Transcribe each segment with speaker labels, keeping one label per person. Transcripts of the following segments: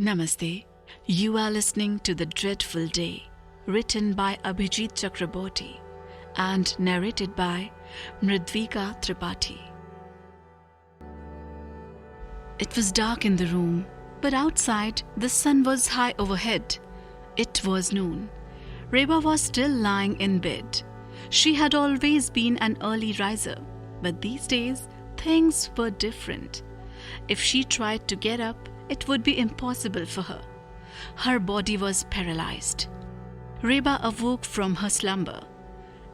Speaker 1: Namaste. You are listening to The Dreadful Day, written by Abhijit Chakraborty and narrated by Mridweeka. It was dark in the room, but outside the sun was high overhead. It was noon. Reba was still lying in bed. She had always been an early riser, but these days things were different. If she tried to get up, it would be impossible for her. Her body was paralyzed. Reba awoke from her slumber,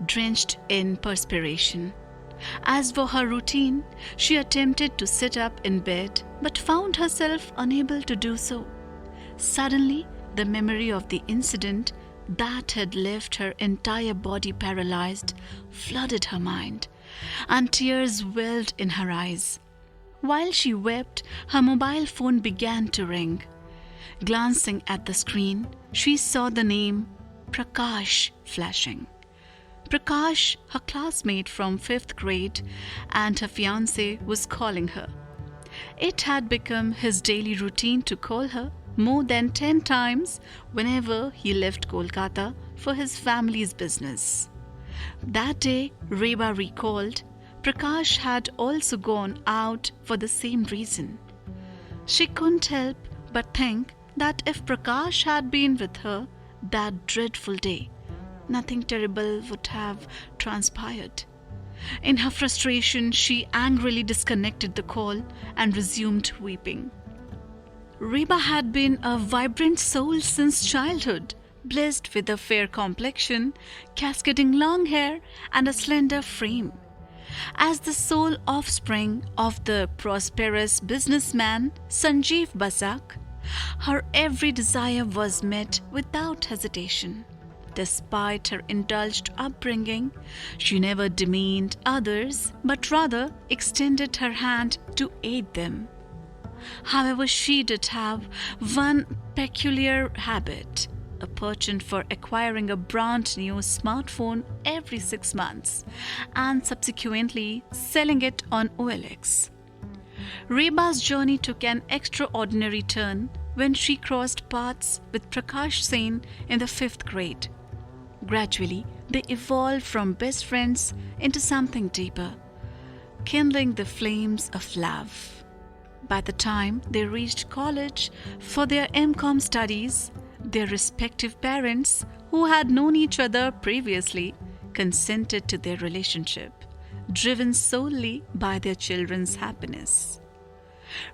Speaker 1: drenched in perspiration. As for her routine, she attempted to sit up in bed but found herself unable to do so. Suddenly, the memory of the incident that had left her entire body paralyzed flooded her mind, and tears welled in her eyes. While she wept, her mobile phone began to ring. Glancing at the screen, she saw the name Prakash flashing. Prakash, her classmate from 5th grade, and her fiancé was calling her. It had become his daily routine to call her more than 10 times whenever he left Kolkata for his family's business. That day, Reba recalled, Prakash had also gone out for the same reason. She couldn't help but think that if Prakash had been with her that dreadful day, nothing terrible would have transpired. In her frustration, she angrily disconnected the call and resumed weeping. Reba had been a vibrant soul since childhood, blessed with a fair complexion, cascading long hair, and a slender frame. As the sole offspring of the prosperous businessman Sanjeev Basak, her every desire was met without hesitation. Despite her indulged upbringing, she never demeaned others, but rather extended her hand to aid them. However, she did have one peculiar habit, a penchant for acquiring a brand new smartphone every 6 months and subsequently selling it on OLX. Reba's journey took an extraordinary turn when she crossed paths with Prakash Sen in the 5th grade. Gradually, they evolved from best friends into something deeper, kindling the flames of love. By the time they reached college for their M.Com studies, their respective parents, who had known each other previously, consented to their relationship, driven solely by their children's happiness.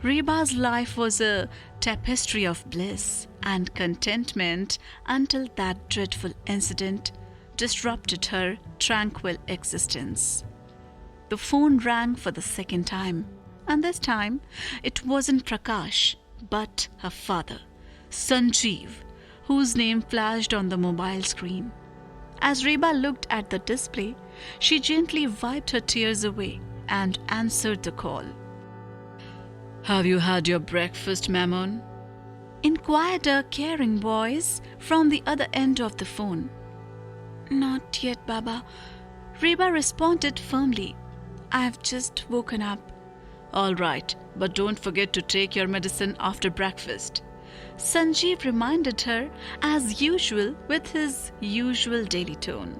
Speaker 1: Reba's life was a tapestry of bliss and contentment until that dreadful incident disrupted her tranquil existence. The phone rang for the second time, and this time it wasn't Prakash, but her father, Sanjeev, whose name flashed on the mobile screen. As Reba looked at the display, she gently wiped her tears away and answered the call. "Have you had your breakfast, Mammon?" inquired a caring voice from the other end of the phone. "Not yet, Baba," Reba responded firmly. "I've just woken up." "All right, but don't forget to take your medicine after breakfast," Sanjeev reminded her as usual with his usual daily tone.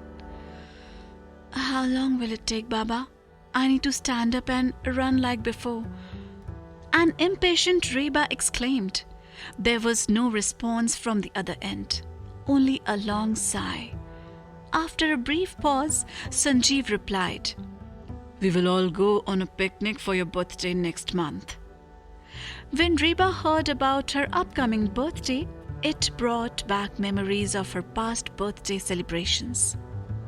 Speaker 1: "How long will it take, Baba? I need to stand up and run like before." An impatient Reba exclaimed. There was no response from the other end, only a long sigh. After a brief pause, Sanjeev replied, "We will all go on a picnic for your birthday next month." When Reba heard about her upcoming birthday, it brought back memories of her past birthday celebrations.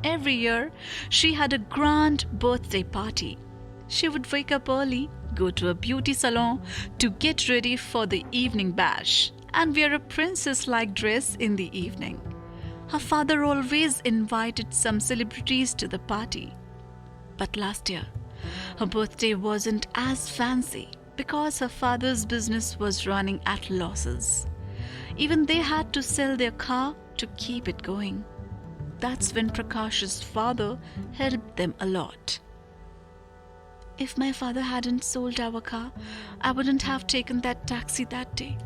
Speaker 1: Every year, she had a grand birthday party. She would wake up early, go to a beauty salon to get ready for the evening bash, and wear a princess-like dress in the evening. Her father always invited some celebrities to the party. But last year, her birthday wasn't as fancy because her father's business was running at losses. Even they had to sell their car to keep it going. That's when Prakash's father helped them a lot. "If my father hadn't sold our car, I wouldn't have taken that taxi that day,"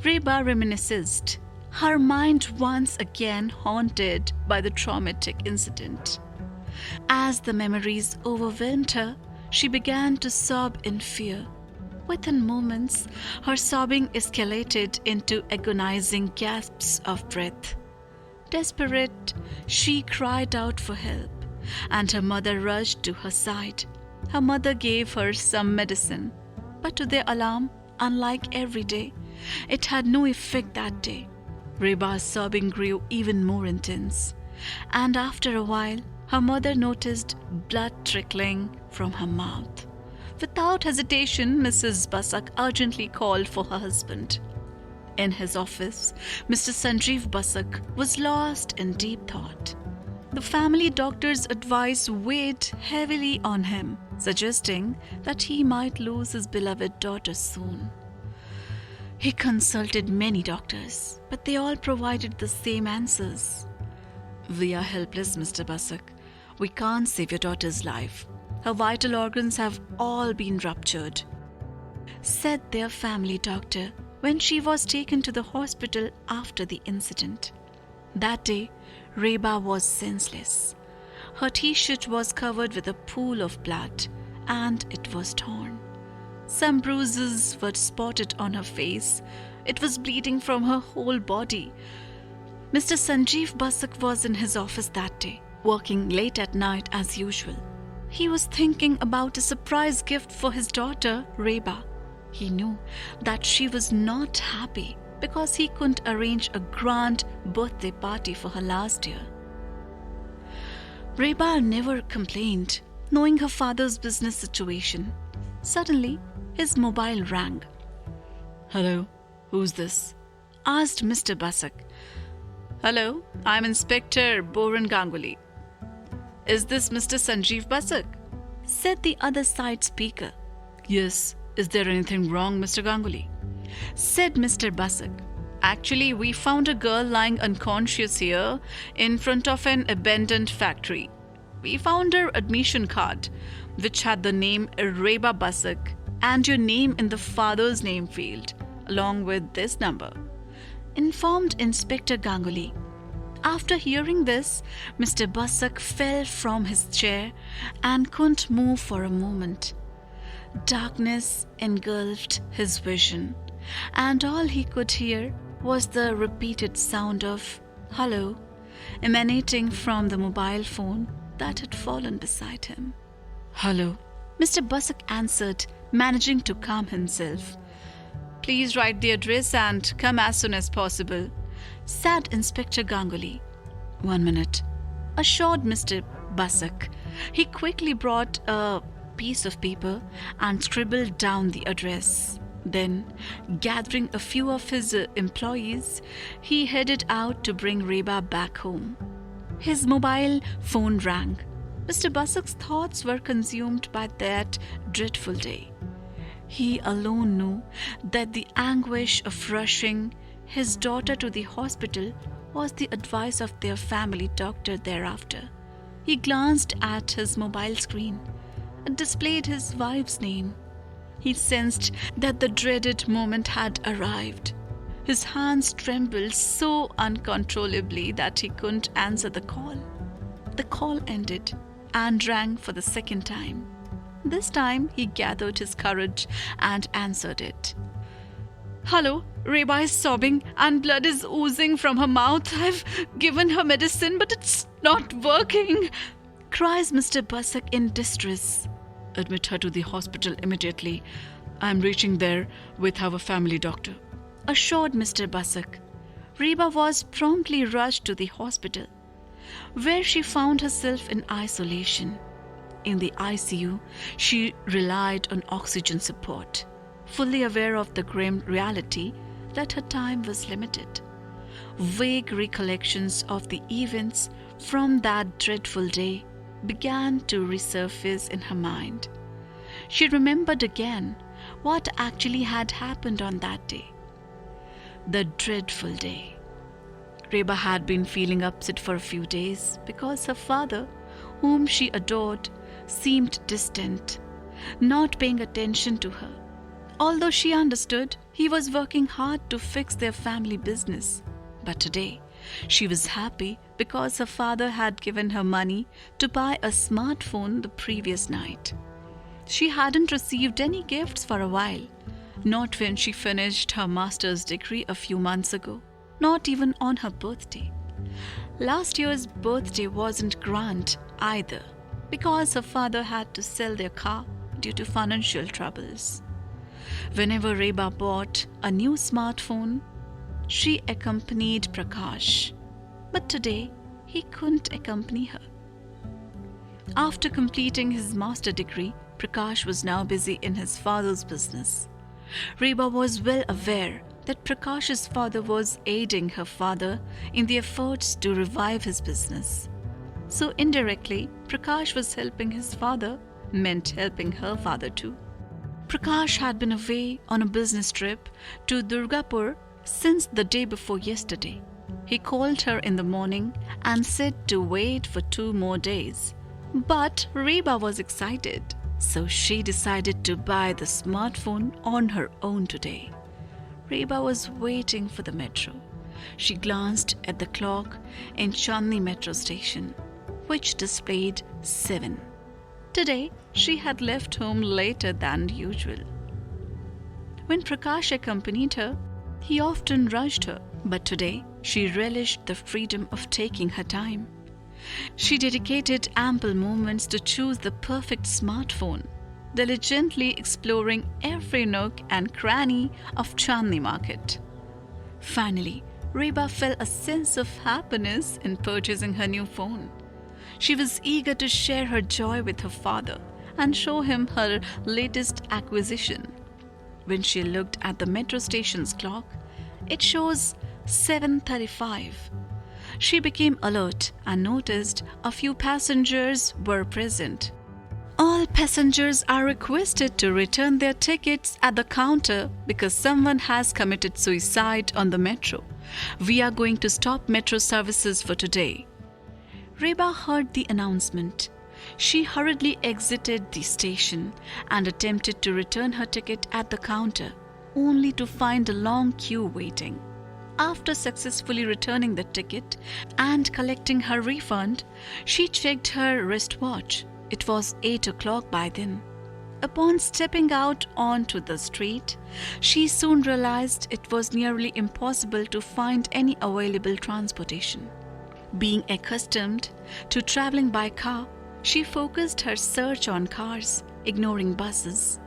Speaker 1: Reba reminisced, her mind once again haunted by the traumatic incident. As the memories overwhelmed her, she began to sob in fear. Within moments, her sobbing escalated into agonizing gasps of breath. Desperate, she cried out for help, and her mother rushed to her side. Her mother gave her some medicine, but to their alarm, unlike every day, it had no effect that day. Reba's sobbing grew even more intense, and after a while, her mother noticed blood trickling from her mouth. Without hesitation, Mrs. Basak urgently called for her husband. In his office, Mr. Sanjeev Basak was lost in deep thought. The family doctor's advice weighed heavily on him, suggesting that he might lose his beloved daughter soon. He consulted many doctors, but they all provided the same answers. "We are helpless, Mr. Basak. We can't save your daughter's life. Her vital organs have all been ruptured," said their family doctor when she was taken to the hospital after the incident. That day, Reba was senseless. Her t-shirt was covered with a pool of blood, and it was torn. Some bruises were spotted on her face. It was bleeding from her whole body. Mr. Sanjeev Basak was in his office that day, working late at night as usual. He was thinking about a surprise gift for his daughter, Reba. He knew that she was not happy because he couldn't arrange a grand birthday party for her last year. Reba never complained, knowing her father's business situation. Suddenly, his mobile rang. "Hello, who's this?" asked Mr. Basak. "Hello, I'm Inspector Boran Ganguly. Is this Mr. Sanjeev Basak?" said the other side speaker. "Yes, is there anything wrong, Mr. Ganguly?" said Mr. Basak. "Actually, we found a girl lying unconscious here in front of an abandoned factory. We found her admission card, which had the name Reba Basak and your name in the father's name field, along with this number," informed Inspector Ganguly. After hearing this, Mr. Basak fell from his chair and couldn't move for a moment. Darkness engulfed his vision, and all he could hear was the repeated sound of "hello" emanating from the mobile phone that had fallen beside him. "Hello," Mr. Basak answered, managing to calm himself. "Please write the address and come as soon as possible," said Inspector Ganguly. "1 minute," assured Mr. Basak. He quickly brought a piece of paper and scribbled down the address. Then, gathering a few of his employees, he headed out to bring Reba back home. His mobile phone rang. Mr. Basak's thoughts were consumed by that dreadful day. He alone knew that the anguish of rushing his daughter to the hospital was the advice of their family doctor thereafter. He glanced at his mobile screen. It displayed his wife's name. He sensed that the dreaded moment had arrived. His hands trembled so uncontrollably that he couldn't answer the call. The call ended and rang for the second time. This time he gathered his courage and answered it. "Hello, Reba is sobbing and blood is oozing from her mouth. I've given her medicine, but it's not working," cries Mr. Basak in distress. "Admit her to the hospital immediately. I'm reaching there with our family doctor," assured Mr. Basak. Reba was promptly rushed to the hospital, where she found herself in isolation. In the ICU, she relied on oxygen support, fully aware of the grim reality that her time was limited. Vague recollections of the events from that dreadful day began to resurface in her mind. She remembered again what actually had happened on that day. The dreadful day. Reba had been feeling upset for a few days because her father, whom she adored, seemed distant, not paying attention to her. Although she understood He was working hard to fix their family business. But today, she was happy because her father had given her money to buy a smartphone the previous night. She hadn't received any gifts for a while, not when she finished her master's degree a few months ago, not even on her birthday. Last year's birthday wasn't grand either, because her father had to sell their car due to financial troubles. Whenever Reba bought a new smartphone, she accompanied Prakash, but today he couldn't accompany her. After completing his master degree, Prakash was now busy in his father's business. Reba was well aware that Prakash's father was aiding her father in the efforts to revive his business. So indirectly, Prakash was helping his father, meant helping her father too. Prakash had been away on a business trip to Durgapur since the day before yesterday. He called her in the morning and said to wait for 2 more days. But Reba was excited, so she decided to buy the smartphone on her own today. Reba was waiting for the metro. She glanced at the clock in Chandni metro station, which displayed 7. Today, she had left home later than usual. When Prakash accompanied her, he often rushed her, but today she relished the freedom of taking her time. She dedicated ample moments to choose the perfect smartphone, diligently exploring every nook and cranny of Chandni market. Finally, Reba felt a sense of happiness in purchasing her new phone. She was eager to share her joy with her father and show him her latest acquisition. When she looked at the metro station's clock, it shows 7:35. She became alert and noticed a few passengers were present. All passengers are requested to return their tickets at the counter because someone has committed suicide on the metro. We are going to stop metro services for today. Reba heard the announcement. She hurriedly exited the station and attempted to return her ticket at the counter, only to find a long queue waiting. After successfully returning the ticket and collecting her refund, she checked her wristwatch. It was 8 o'clock by then. Upon stepping out onto the street, she soon realized it was nearly impossible to find any available transportation. Being accustomed to traveling by car, she focused her search on cars, ignoring buses.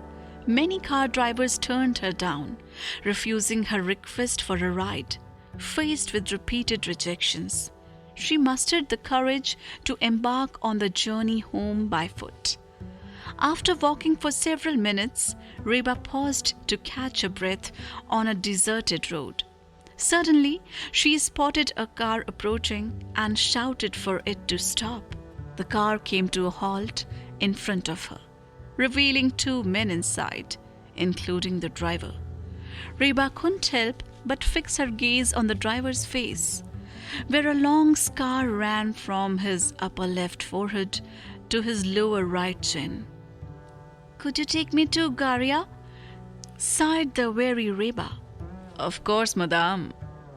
Speaker 1: Many car drivers turned her down, refusing her request for a ride. Faced with repeated rejections, she mustered the courage to embark on the journey home by foot. After walking for several minutes, Reba paused to catch a breath on a deserted road. Suddenly, she spotted a car approaching and shouted for it to stop. The car came to a halt in front of her, revealing 2 men inside, including the driver. Reba couldn't help but fix her gaze on the driver's face, where a long scar ran from his upper left forehead to his lower right chin. "Could you take me to Garia?" sighed the weary Reba. "Of course, madame."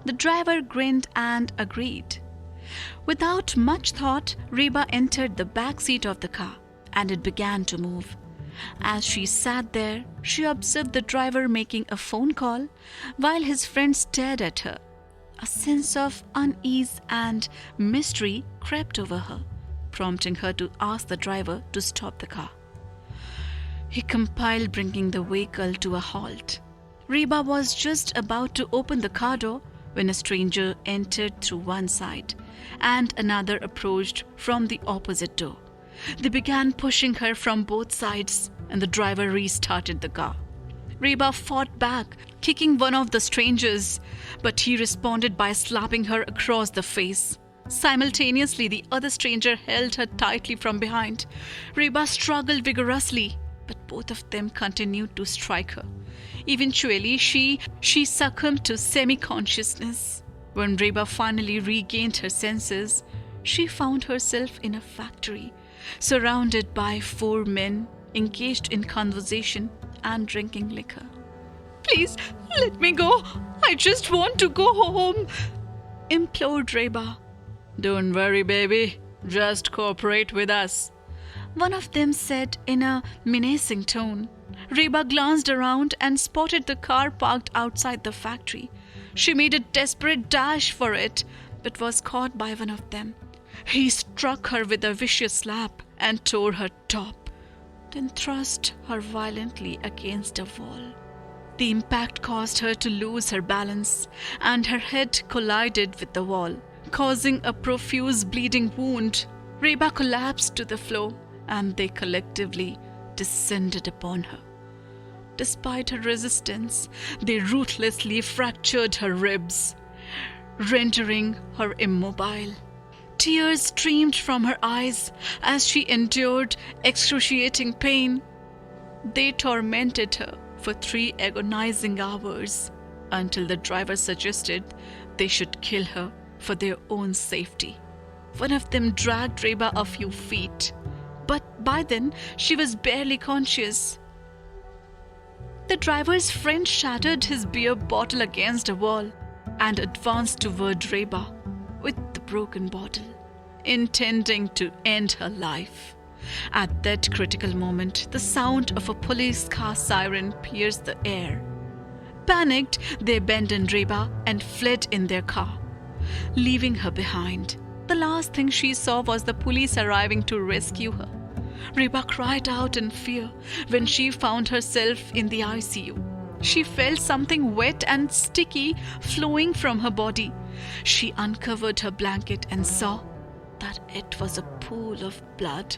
Speaker 1: The driver grinned and agreed. Without much thought, Reba entered the back seat of the car, and it began to move. As she sat there, she observed the driver making a phone call while his friend stared at her. A sense of unease and mystery crept over her, prompting her to ask the driver to stop the car. He compelled, bringing the vehicle to a halt. Reba was just about to open the car door when a stranger entered through one side and another approached from the opposite door. They began pushing her from both sides, and the driver restarted the car. Reba fought back, kicking one of the strangers, but he responded by slapping her across the face. Simultaneously, the other stranger held her tightly from behind. Reba struggled vigorously, but both of them continued to strike her. Eventually, she succumbed to semi-consciousness. When Reba finally regained her senses, she found herself in a factory, surrounded by 4 men engaged in conversation and drinking liquor. Please, let me go. I just want to go home," implored Reba. "Don't worry, baby. Just cooperate with us," one of them said in a menacing tone. Reba glanced around and spotted the car parked outside the factory. She made a desperate dash for it, but was caught by one of them. He struck her with a vicious slap and tore her top, then thrust her violently against a wall. The impact caused her to lose her balance, and her head collided with the wall, causing a profuse bleeding wound. Reba collapsed to the floor, and they collectively descended upon her. Despite her resistance, they ruthlessly fractured her ribs, rendering her immobile. Tears streamed from her eyes as she endured excruciating pain. They tormented her for 3 agonizing hours until the driver suggested they should kill her for their own safety. One of them dragged Reba a few feet, but by then she was barely conscious. The driver's friend shattered his beer bottle against a wall and advanced toward Reba with the broken bottle, intending to end her life. At that critical moment, the sound of a police car siren pierced the air. Panicked, they abandoned Reba and fled in their car, leaving her behind. The last thing she saw was the police arriving to rescue her. Reba cried out in fear when she found herself in the ICU. She felt something wet and sticky flowing from her body. She uncovered her blanket and saw that it was a pool of blood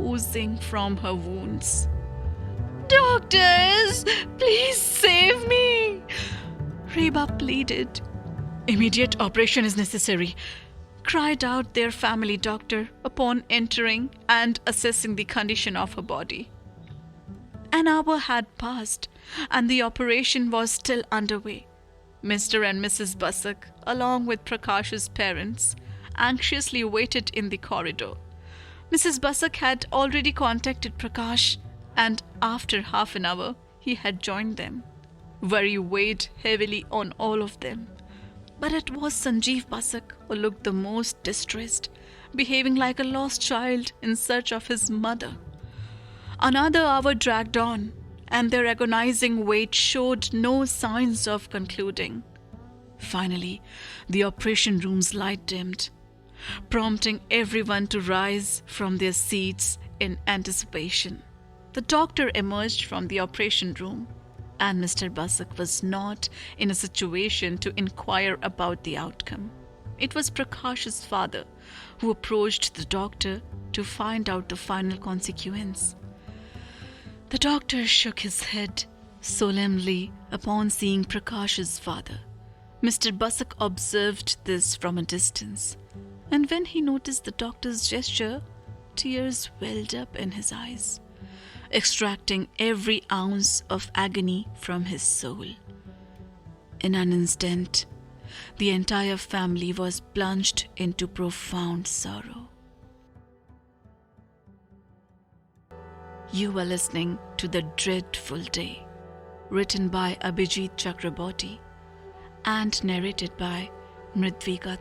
Speaker 1: oozing from her wounds. "Doctors, please save me," Reba pleaded. "Immediate operation is necessary," cried out their family doctor upon entering and assessing the condition of her body. An hour had passed, and the operation was still underway. Mr. and Mrs. Busak, along with Prakash's parents, anxiously waited in the corridor. Mrs. Busak had already contacted Prakash, and after half an hour, he had joined them. Worry weighed heavily on all of them. But it was Sanjeev Busak who looked the most distressed, behaving like a lost child in search of his mother. Another hour dragged on, and their agonizing wait showed no signs of concluding. Finally, the operation room's light dimmed, prompting everyone to rise from their seats in anticipation. The doctor emerged from the operation room, and Mr. Busak was not in a situation to inquire about the outcome. It was Prakash's father who approached the doctor to find out the final consequence. The doctor shook his head solemnly upon seeing Prakash's father. Mr. Busak observed this from a distance, and when he noticed the doctor's gesture, tears welled up in his eyes, extracting every ounce of agony from his soul. In an instant, the entire family was plunged into profound sorrow. You are listening to The Dreadful Day, written by Abhijit Chakraborty and narrated by Mridweeka.